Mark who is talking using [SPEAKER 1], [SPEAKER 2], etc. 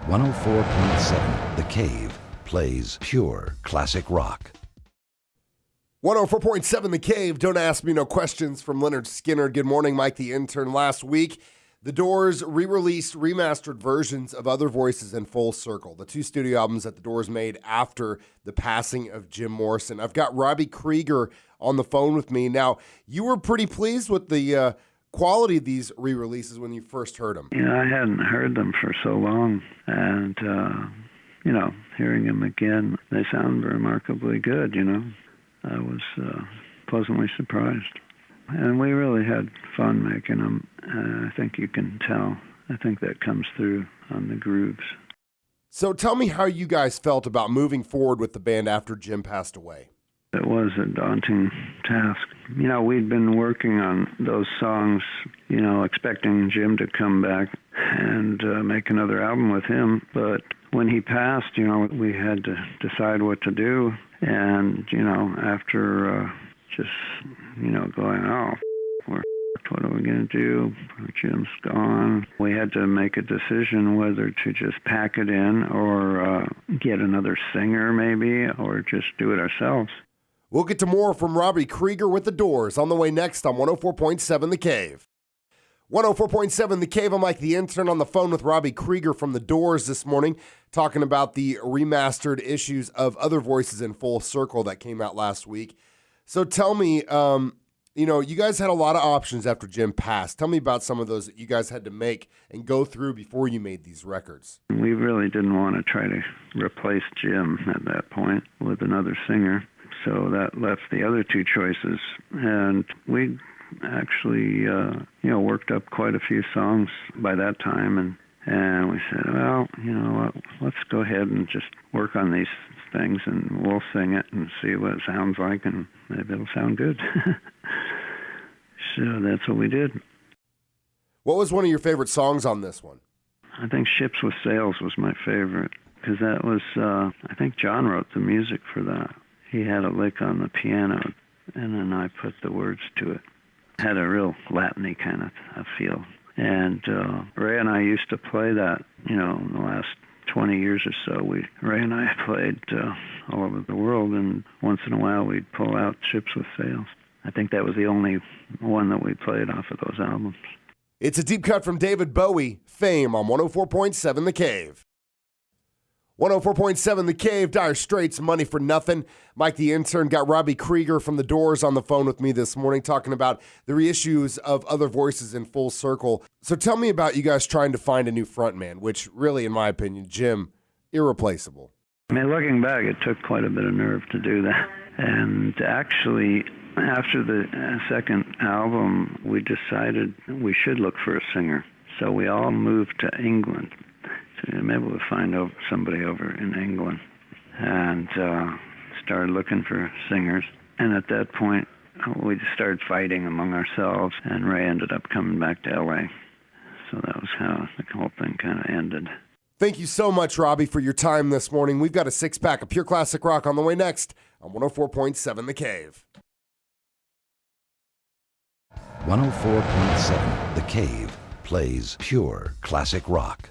[SPEAKER 1] 104.7 The Cave plays pure classic rock.
[SPEAKER 2] 104.7 The Cave, Don't Ask Me No Questions from Leonard Skinner. Good morning, Mike the Intern. Last week, The Doors re-released remastered versions of Other Voices in Full Circle, the two studio albums that The Doors made after the passing of Jim Morrison. I've got Robby Krieger on the phone with me. Now, you were pretty pleased with the quality of these re-releases when you first heard them.
[SPEAKER 3] I hadn't heard them for so long, and, hearing them again, they sound remarkably good, I was pleasantly surprised. And we really had fun making them. I think you can tell. I think that comes through on the grooves.
[SPEAKER 2] So tell me how you guys felt about moving forward with the band after Jim passed away.
[SPEAKER 3] It was a daunting task. We'd been working on those songs, expecting Jim to come back and make another album with him. But when he passed, we had to decide what to do. And, after going, what are we going to do? Jim's gone. We had to make a decision whether to just pack it in or get another singer maybe, or just do it ourselves.
[SPEAKER 2] We'll get to more from Robby Krieger with The Doors on the way next on 104.7 The Cave. 104.7 The Cave, I'm Mike the Intern on the phone with Robby Krieger from The Doors this morning, talking about the remastered issues of Other Voices in Full Circle that came out last week. So tell me, you guys had a lot of options after Jim passed. Tell me about some of those that you guys had to make and go through before you made these records.
[SPEAKER 3] We really didn't want to try to replace Jim at that point with another singer. So that left the other two choices. And we actually, worked up quite a few songs by that time. And we said, well, let's go ahead and just work on these things and we'll sing it and see what it sounds like and maybe it'll sound good. So that's what we did.
[SPEAKER 2] What was one of your favorite songs on this one?
[SPEAKER 3] I think Ships with Sails was my favorite because that was, I think John wrote the music for that. He had a lick on the piano, and then I put the words to it. Had a real Latin-y kind of feel. And Ray and I used to play that, in the last 20 years or so. Ray and I played all over the world, and once in a while we'd pull out Ships with Sails. I think that was the only one that we played off of those albums.
[SPEAKER 2] It's a deep cut from David Bowie, Fame on 104.7 The Cave. 104.7 The Cave, Dire Straits, Money for Nothing. Mike the Intern got Robby Krieger from The Doors on the phone with me this morning talking about the reissues of Other Voices in Full Circle. So tell me about you guys trying to find a new frontman, which really, in my opinion, Jim, irreplaceable.
[SPEAKER 3] Looking back, it took quite a bit of nerve to do that. And actually, after the second album, we decided we should look for a singer. So we all moved to England. So maybe we'll find somebody over in England and started looking for singers. And at that point, we just started fighting among ourselves, and Ray ended up coming back to L.A. So that was how the whole thing kind of ended.
[SPEAKER 2] Thank you so much, Robby, for your time this morning. We've got a six-pack of pure classic rock on the way next on 104.7 The Cave.
[SPEAKER 1] 104.7 The Cave plays pure classic rock.